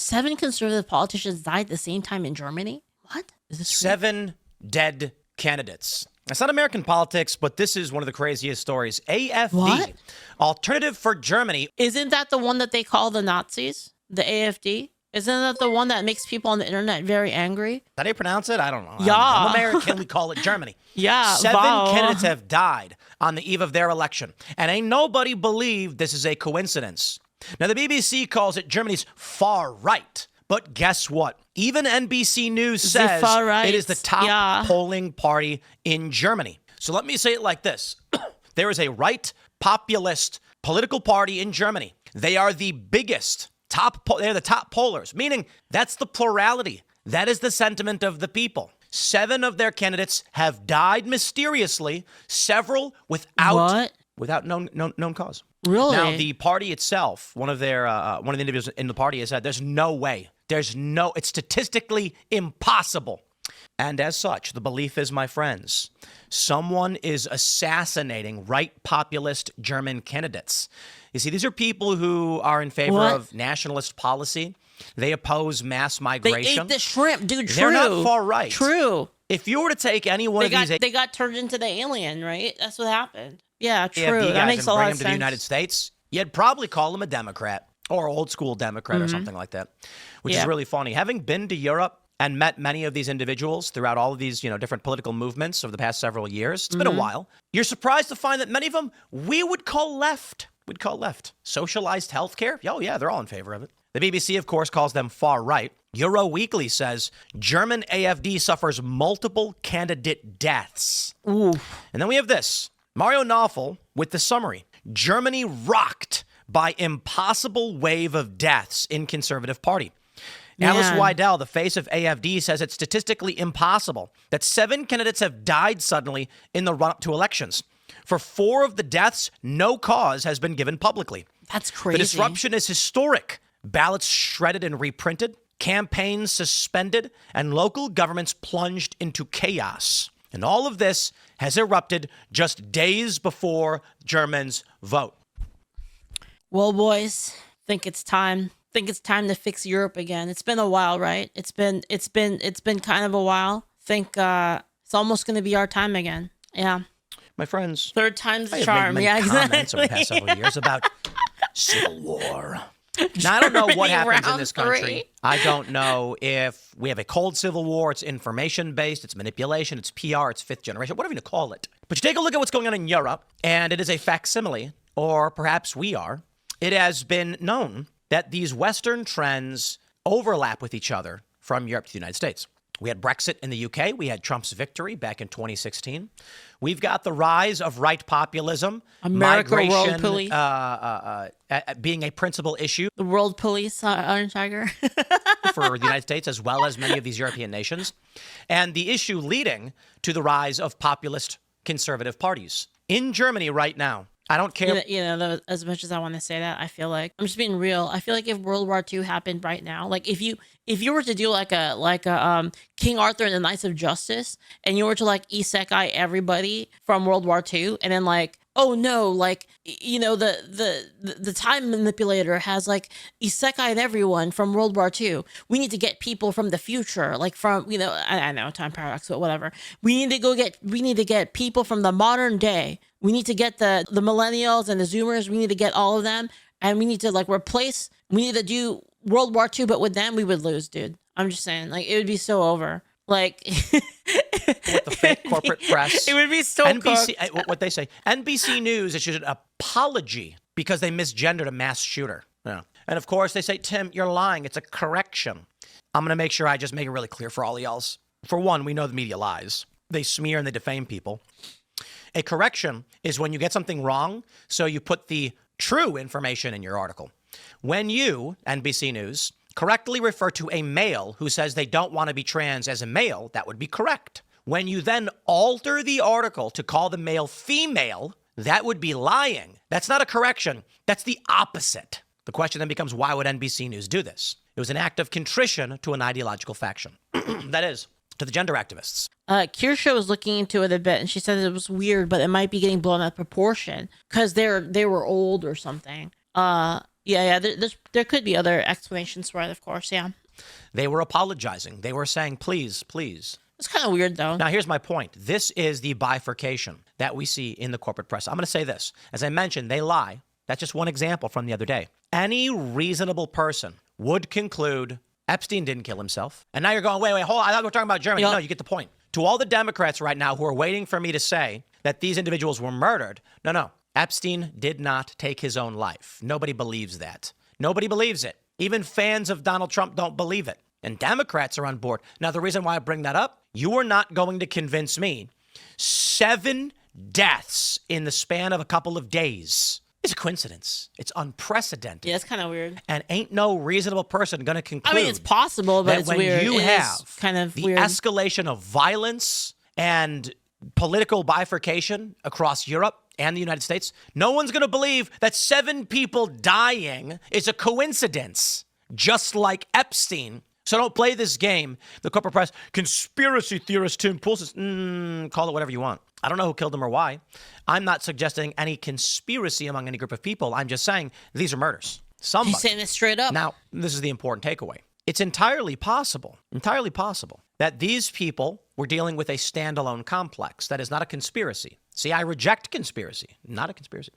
7 conservative politicians died at the same time in Germany? What? Is this true? 7 dead candidates. It's not American politics, but this is one of the craziest stories. AfD, What? Alternative for Germany. Isn't that the one that they call the Nazis? The AfD? Isn't that the one that makes people on the internet very angry? How do you pronounce it? I don't know. Yeah. I'm American. We call it Germany. Yeah. 7 wow. candidates have died on the eve of their election. And ain't nobody believed this is a coincidence. Now, the BBC calls it Germany's far right. But guess what? Even NBC News says it is the top polling party in Germany. So let me say it like this. There is a right populist political party in Germany. They are the biggest. They're the top pollers, meaning that's the plurality. That is the sentiment of the people. 7 of their candidates have died mysteriously, several without known cause. Really? Now, the party itself, one of the individuals in the party has said there's no way. It's statistically impossible. And as such, the belief is, my friends, someone is assassinating right populist German candidates. You see, these are people who are in favor of nationalist policy. They oppose mass migration. They ate the shrimp, dude. True. They're not far right. True. If you were to take any one of these... They got turned into the alien, right? That's what happened. Yeah, true. AfD that makes a lot of sense. To sense. the United States, you'd probably call them a Democrat or old school Democrat or something like that, which is really funny. Having been to Europe and met many of these individuals throughout all of these, different political movements over the past several years, it's been a while. You're surprised to find that many of them we would call left. We'd call left. Socialized healthcare? Oh, yeah, they're all in favor of it. The BBC, of course, calls them far right. Euro Weekly says German AfD suffers multiple candidate deaths. Ooh. And then we have this. Mario Knopfel with the summary. Germany rocked by impossible wave of deaths in Conservative Party. Alice Weidel, the face of AfD, says it's statistically impossible that 7 candidates have died suddenly in the run-up to elections. For 4 of the deaths, no cause has been given publicly. That's crazy. The disruption is historic. Ballots shredded and reprinted, campaigns suspended, and local governments plunged into chaos. And all of this has erupted just days before Germans vote. Well, boys, think it's time to fix Europe again. It's been a while, right? It's been kind of a while. Think it's almost going to be our time again. Yeah. My friends, third time's the I have charm. made many comments over the past several years about civil war. Now, I don't know what happens in this country. I don't know if we have a cold civil war. It's information-based. It's manipulation. It's PR. It's fifth generation, whatever you call it. But you take a look at what's going on in Europe, and it is a facsimile, or perhaps we are. It has been known that these Western trends overlap with each other from Europe to the United States. We had Brexit in the UK. We had Trump's victory back in 2016. We've got the rise of right populism, migration, world police. Being a principal issue. The world police, Iron Tiger. For the United States, as well as many of these European nations. And the issue leading to the rise of populist conservative parties. In Germany right now, I don't care. As much as I want to say that, I feel like I'm just being real. I feel like if World War II happened right now, like if you were to do like a King Arthur and the Knights of Justice, and you were to like isekai everybody from World War II, and then like, oh no, like the time manipulator has like isekai'd everyone from World War II. We need to get people from the future, like from I know time paradox, but whatever. We need to get people from the modern day. We need to get the millennials and the Zoomers. We need to get all of them, and we need to like replace. We need to do World War II, but with them we would lose, dude. I'm just saying, like it would be so over. Like with the fake corporate press, it would be so NBC. What they say, NBC News issued an apology because they misgendered a mass shooter. Yeah. And of course they say, Tim, you're lying. It's a correction. I'm going to make sure I just make it really clear for all of y'all. For one, we know the media lies. They smear and they defame people. A correction is when you get something wrong, so you put the true information in your article. When you, NBC News, correctly refer to a male who says they don't want to be trans as a male, that would be correct. When you then alter the article to call the male female, that would be lying. That's not a correction. That's the opposite. The question then becomes, why would NBC News do this? It was an act of contrition to an ideological faction. That is, to the gender activists. Kirsha was looking into it a bit, and she said it was weird, but it might be getting blown out of proportion because they were old or something. Yeah. There could be other explanations for it, of course. Yeah. They were apologizing. They were saying, please, please. It's kind of weird, though. Now, here's my point. This is the bifurcation that we see in the corporate press. I'm going to say this. As I mentioned, they lie. That's just one example from the other day. Any reasonable person would conclude Epstein didn't kill himself. And now you're going, wait, hold on. I thought we were talking about Germany. Yep. No, you get the point. To all the Democrats right now who are waiting for me to say that these individuals were murdered, no. Epstein did not take his own life. Nobody believes that. Nobody believes it. Even fans of Donald Trump don't believe it. And Democrats are on board. Now, the reason why I bring that up, you are not going to convince me 7 deaths in the span of a couple of days is a coincidence. It's unprecedented. Yeah, it's kind of weird. And ain't no reasonable person going to conclude. I mean, it's possible, but it's when weird. You it have kind of the weird. escalation of violence and political bifurcation across Europe and the United States, no one's going to believe that 7 people dying is a coincidence, just like Epstein. So don't play this game. The corporate press, conspiracy theorist Tim Pool says, call it whatever you want. I don't know who killed him or why. I'm not suggesting any conspiracy among any group of people. I'm just saying these are murders. Somebody. He's saying it straight up. Now, this is the important takeaway. It's entirely possible that these people were dealing with a standalone complex. That is not a conspiracy. See, I reject conspiracy, not a conspiracy.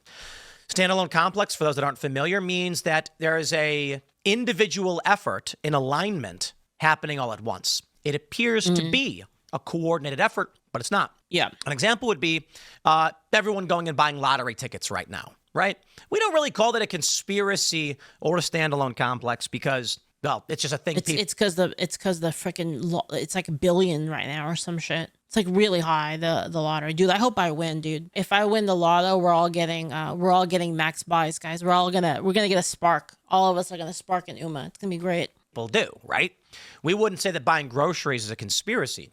Standalone complex, for those that aren't familiar, means that there is a individual effort in alignment happening all at once. It appears to be a coordinated effort, but it's not. Yeah. An example would be everyone going and buying lottery tickets right now, right? We don't really call that a conspiracy or a standalone complex because, well, it's just a thing. It's because the freaking it's like $1 billion right now or some shit. It's like really high, the lottery, dude. I hope I win, dude. If I win the lotto, we're all getting max buys, guys. We're gonna get a spark. All of us are gonna spark in UMA. It's gonna be great. People do, right? We wouldn't say that buying groceries is a conspiracy.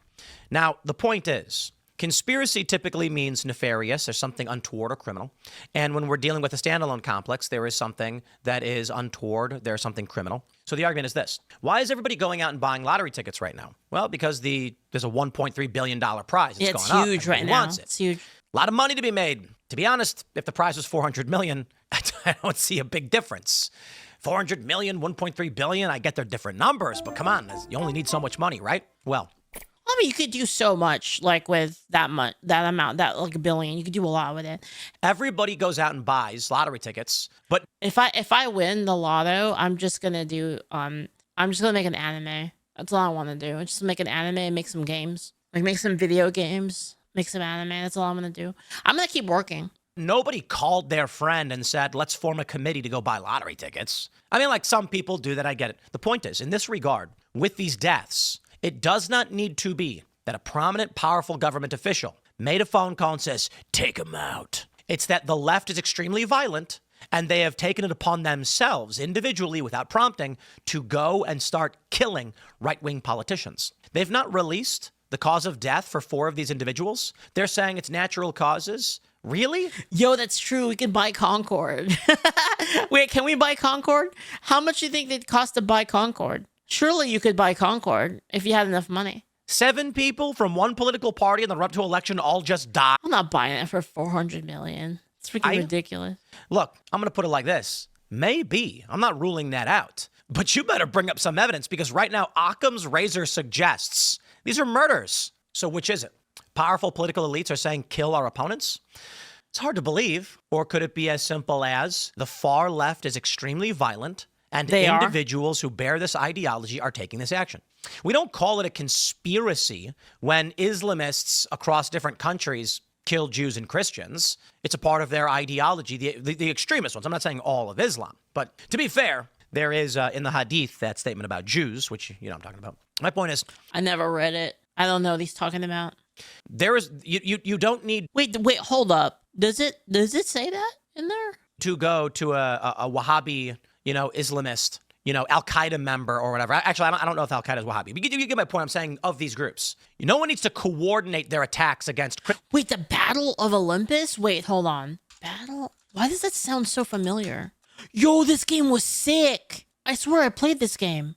Now, the point is, conspiracy typically means nefarious. There's something untoward or criminal. And when we're dealing with a standalone complex, there is something that is untoward. There's something criminal. So the argument is this. Why is everybody going out and buying lottery tickets right now? Well, because there's a $1.3 billion prize. It's going huge up. right now. It's huge. A lot of money to be made. To be honest, if the prize was $400 million, I don't see a big difference. 400 million, 1.3 billion, I get they're different numbers, but come on, you only need so much money, right? Well, I mean, you could do so much, like with that amount, like $1 billion. You could do a lot with it. Everybody goes out and buys lottery tickets, but if I win the lotto, I'm just gonna make an anime. That's all I want to do. Just make an anime and make some games, like make some video games, make some anime. That's all I'm gonna do. I'm gonna keep working. Nobody called their friend and said, let's form a committee to go buy lottery tickets. I mean, like some people do that. I get it. The point is, in this regard, with these deaths, it does not need to be that a prominent, powerful government official made a phone call and says, take him out. It's that the left is extremely violent and they have taken it upon themselves individually without prompting to go and start killing right-wing politicians. They've not released the cause of death for 4 of these individuals. They're saying it's natural causes. Really? Yo, that's true. We can buy Concord. Wait, can we buy Concord? How much do you think it'd cost to buy Concord? Surely you could buy Concord if you had enough money. 7 people from one political party in the run-up to election all just died. I'm not buying it for $400 million. It's freaking ridiculous. Look, I'm going to put it like this. Maybe. I'm not ruling that out. But you better bring up some evidence because right now Occam's razor suggests these are murders. So which is it? Powerful political elites are saying kill our opponents? It's hard to believe. Or could it be as simple as the far left is extremely violent and individuals who bear this ideology are taking this action? We don't call it a conspiracy when Islamists across different countries kill Jews and Christians. It's a part of their ideology, the extremist ones. I'm not saying all of Islam. But to be fair, there is in the Hadith that statement about Jews, which you know I'm talking about. My point is, I never read it. I don't know what he's talking about. There is you don't need wait, hold up. Does it say that in there? To go to a Wahhabi, Islamist, Al Qaeda member or whatever. Actually, I don't know if Al Qaeda is Wahhabi. But you get my point. I'm saying of these groups, no one needs to coordinate their attacks against. Wait, the Battle of Olympus? Wait, hold on. Battle? Why does that sound so familiar? Yo, this game was sick. I swear I played this game.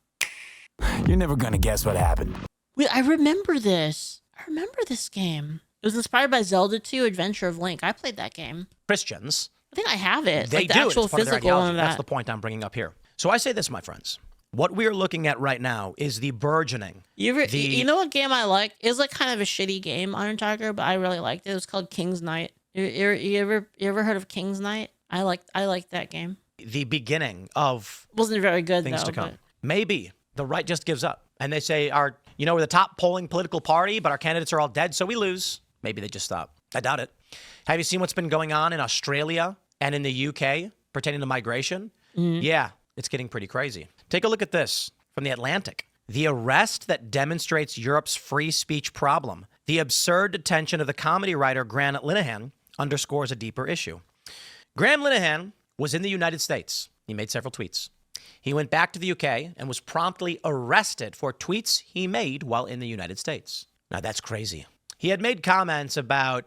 You're never gonna guess what happened. Wait, I remember this. I remember this game. It was inspired by Zelda 2 Adventure of Link. I played that game. Christians I think I have it. They like the do. actual It's part of their physical one ideology. of That's that. the point I'm bringing up here. So I say this, my friends. What we are looking at right now is the burgeoning. You know what game I like? It was like kind of a shitty game, Iron Tiger, but I really liked it. It was called King's Knight. You ever heard of King's Knight? I liked that game. The beginning of Wasn't very good things though. to come. But Maybe the right just gives up and they say, we're the top polling political party, but our candidates are all dead, so we lose. Maybe they just stop. I doubt it. Have you seen what's been going on in Australia and in the UK pertaining to migration? Yeah, it's getting pretty crazy. Take a look at this from The Atlantic. The arrest that demonstrates Europe's free speech problem. The absurd detention of the comedy writer Graham Linehan underscores a deeper issue. Graham Linehan was in the United States. He made several tweets. He went back to the UK and was promptly arrested for tweets he made while in the United States. Now, that's crazy. He had made comments about,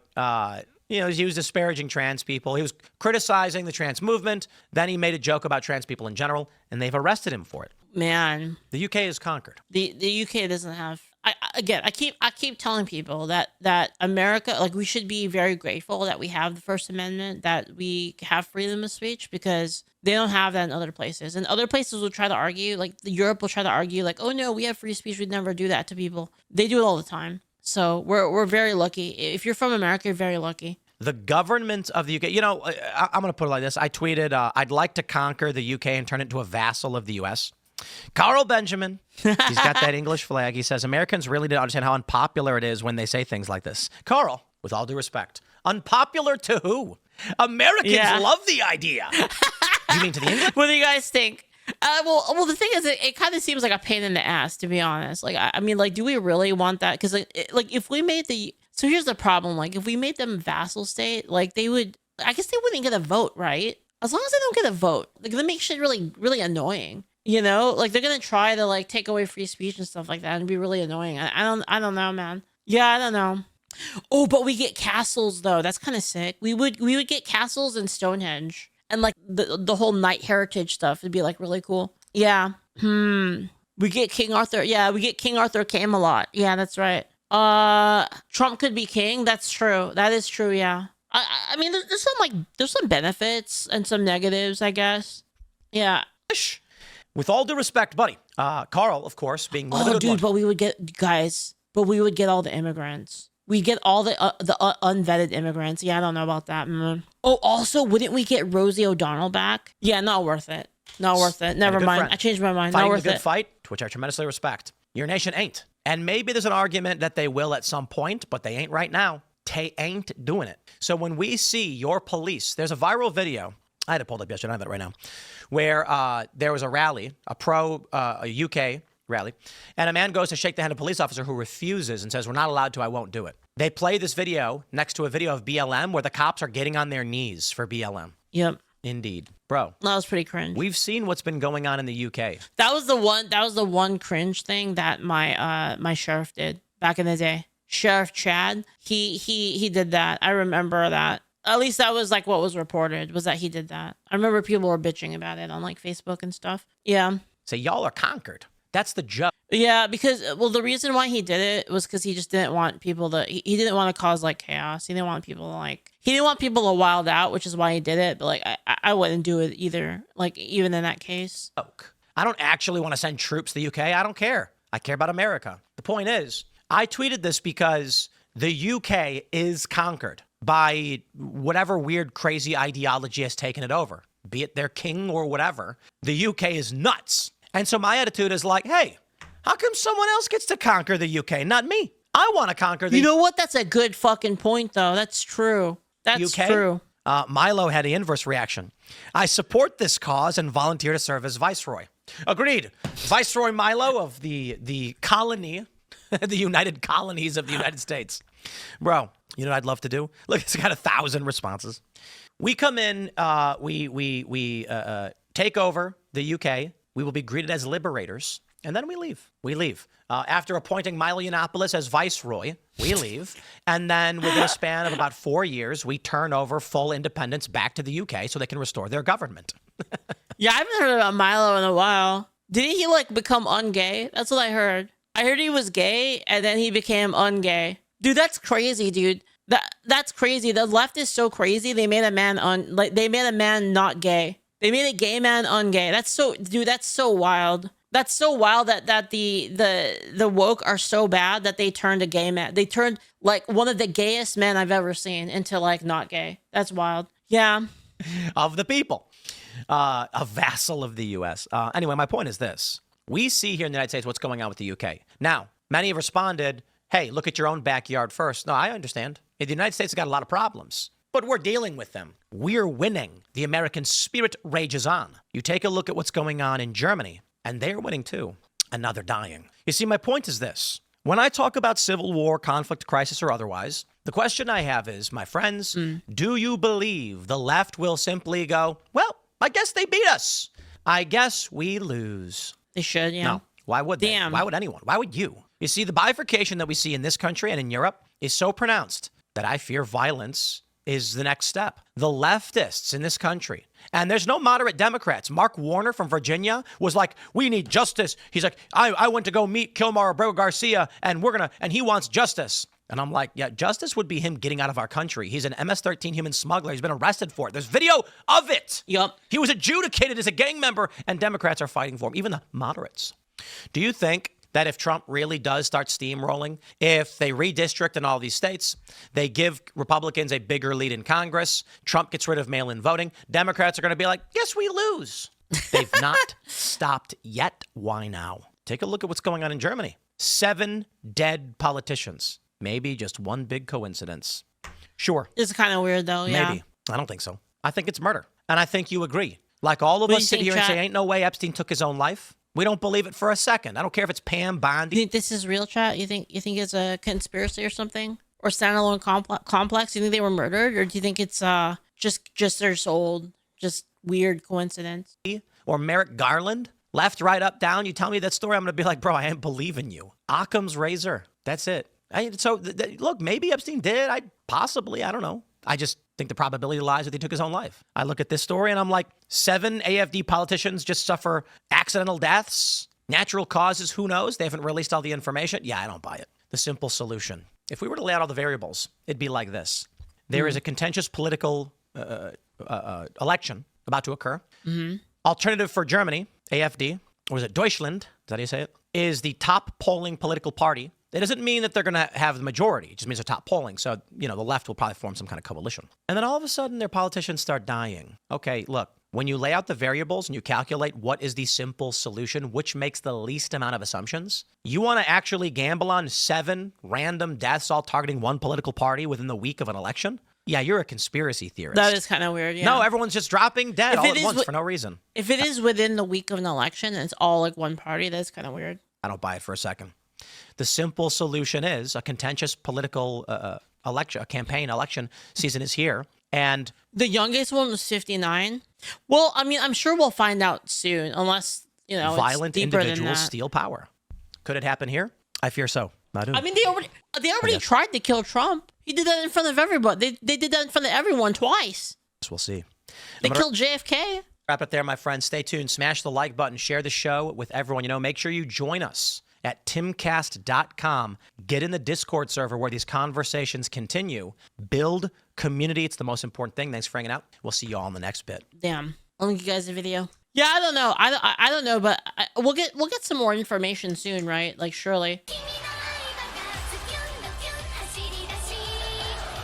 he was disparaging trans people. He was criticizing the trans movement. Then he made a joke about trans people in general, and they've arrested him for it. man, The UK is conquered. the UK doesn't have. I keep telling people that America, like, we should be very grateful that we have the First Amendment, that we have freedom of speech, because they don't have that in other places. And other places will try to argue, like Europe will try to argue, like, oh no, we have free speech, we'd never do that to people. They do it all the time. So we're very lucky. If you're from America, you're very lucky. The government of the UK, I'm going to put it like this. I tweeted, I'd like to conquer the UK and turn it into a vassal of the US. Carl Benjamin, he's got that English flag. He says, Americans really don't understand how unpopular it is when they say things like this. Carl, with all due respect, unpopular to who? Americans love the idea. Do you mean to the English? What do you guys think? Well, the thing is, it kind of seems like a pain in the ass, to be honest. Like, I mean, like, do we really want that? Because, like, if we made so here's the problem. Like, if we made them vassal state, like, I guess they wouldn't get a vote, right? As long as they don't get a vote, like, that makes shit really, really annoying. You know, like, they're gonna try to, like, take away free speech and stuff like that, and be really annoying. I don't know, man. Yeah, I don't know. Oh, but we get castles though. That's kind of sick. We would get castles in Stonehenge, and like the whole knight heritage stuff would be like really cool. Yeah. We get King Arthur. Yeah, we get King Arthur Camelot. Yeah, that's right. Trump could be king. That's true. That is true. Yeah. I mean, there's some benefits and some negatives, I guess. Yeah. With all due respect, buddy, Carl, of course, being one of the good ones. But we would get all the immigrants. We get all the unvetted immigrants. Yeah, I don't know about that. Oh, also, wouldn't we get Rosie O'Donnell back? Yeah, not worth it. Not worth it. Never mind. Friend. I changed my mind. Fighting not worth the good it. fight, to which I tremendously respect. Your nation ain't. And maybe there's an argument that they will at some point, but they ain't right now. They ain't doing it. So when we see your police, there's a viral video. I had it pulled up yesterday. I have it right now. Where there was a rally, a UK rally, and a man goes to shake the hand of a police officer who refuses and says, we're not allowed to, I won't do it. They play this video next to a video of BLM where the cops are getting on their knees for BLM. Yep. Indeed. Bro. That was pretty cringe. We've seen what's been going on in the UK. That was the one cringe thing that my sheriff did back in the day. Sheriff Chad, he did that. I remember that. At least that was like what was reported, was that he did that. I remember people were bitching about it on like Facebook and stuff. Yeah. So y'all are conquered. That's the joke. Yeah, because, well, the reason why he did it was because he just didn't want people to, he didn't want to cause like chaos. He didn't want people to wild out, which is why he did it. But like, I wouldn't do it either. Like, even in that case. I don't actually want to send troops to the UK. I don't care. I care about America. The point is, I tweeted this because the UK is conquered by whatever weird, crazy ideology has taken it over, be it their king or whatever. The UK is nuts. And so my attitude is like, hey, how come someone else gets to conquer the UK, not me? I want to conquer the UK. You know what? That's a good fucking point, though. That's true. That's UK? true. Milo had the inverse reaction. I support this cause and volunteer to serve as viceroy. Agreed. Viceroy Milo of the colony, the United Colonies of the United States. Bro, you know what I'd love to do? Look, it's got 1,000 responses. We come in, we take over the UK. We will be greeted as liberators, and then we leave. We leave. After appointing Milo Yiannopoulos as viceroy, we leave. And then within a span of about 4 years, we turn over full independence back to the UK so they can restore their government. Yeah, I haven't heard about Milo in a while. Didn't he like become ungay? That's what I heard. I heard he was gay, and then he became ungay. Dude, that's crazy, dude. That's crazy. The left is so crazy. They made a man they made a man not gay. They made a gay man ungay. That's so, dude. That's so wild. That's so wild that the woke are so bad that they turned a gay man. They turned like one of the gayest men I've ever seen into like not gay. That's wild. Yeah. Of the people, a vassal of the U.S. Anyway, my point is this. We see here in the United States what's going on with the UK. Now, many have responded, hey, look at your own backyard first. No, I understand. The United States has got a lot of problems, but we're dealing with them. We're winning. The American spirit rages on. You take a look at what's going on in Germany, and they're winning too, and now they're dying. You see, my point is this. When I talk about civil war, conflict, crisis, or otherwise, the question I have is, my friends, do you believe the left will simply go, well, I guess they beat us. I guess we lose. They should, yeah. No. Why would they? Damn. Why would anyone? Why would you? You see, the bifurcation that we see in this country and in Europe is so pronounced that I fear violence is the next step. The leftists in this country, and there's no moderate Democrats. Mark Warner from Virginia was like, we need justice. He's like, I went to go meet Kilmar Abreu Garcia, and he wants justice. And I'm like, yeah, justice would be him getting out of our country. He's an MS-13 human smuggler. He's been arrested for it. There's video of it. Yup. He was adjudicated as a gang member, and Democrats are fighting for him, even the moderates. Do you think that if Trump really does start steamrolling, if they redistrict in all these states, they give Republicans a bigger lead in Congress, Trump gets rid of mail-in voting, Democrats are going to be like, yes, we lose. They've not stopped yet. Why now? Take a look at what's going on in Germany. 7 dead politicians. Maybe just one big coincidence. Sure. It's kind of weird, though. Yeah. Maybe. I don't think so. I think it's murder. And I think you agree. Like all of What do us you sit think, here and chat? say, ain't no way Epstein took his own life. We don't believe it for a second. I don't care if it's Pam Bondi. You think this is real, chat? You think it's a conspiracy or something, or standalone complex? You think they were murdered, or do you think it's just their soul, just weird coincidence? Or Merrick Garland, left, right, up, down. You tell me that story, I'm going to be like, bro, I ain't believing you. Occam's razor. That's it. Look, maybe Epstein did. I don't know. I just think the probability lies that he took his own life. I look at this story and I'm like, 7 AfD politicians just suffer accidental deaths, natural causes, who knows? They haven't released all the information. Yeah, I don't buy it. The simple solution. If we were to lay out all the variables, it'd be like this. There is a contentious political election about to occur. Alternative for Germany, AfD, or is it Deutschland? Is that how you say it? Is the top polling political party. It doesn't mean that they're going to have the majority. It just means they're top polling. So, the left will probably form some kind of coalition. And then all of a sudden, their politicians start dying. Okay, look, when you lay out the variables and you calculate what is the simple solution, which makes the least amount of assumptions, you want to actually gamble on 7 random deaths all targeting one political party within the week of an election? Yeah, you're a conspiracy theorist. That is kind of weird, yeah. No, everyone's just dropping dead all at once for no reason. If it is within the week of an election and it's all like one party, that's kind of weird. I don't buy it for a second. The simple solution is a contentious political election, a campaign election season is here. And the youngest one was 59. Well, I mean, I'm sure we'll find out soon, unless, violent it's deeper than individuals that. steal power. Could it happen here? I fear so. I do. I mean, they already tried to kill Trump. He did that in front of everybody. They did that in front of everyone twice. We'll see. They killed JFK. Wrap it there, my friends. Stay tuned. Smash the like button. Share the show with everyone. Make sure you join us at timcast.com. Get in the Discord server where these conversations continue. Build community. It's the most important thing. Thanks for hanging out. We'll see you all in the next bit. Damn. I'll link you guys a video. Yeah, I don't know. I don't know, but we'll get some more information soon, right? Like, surely.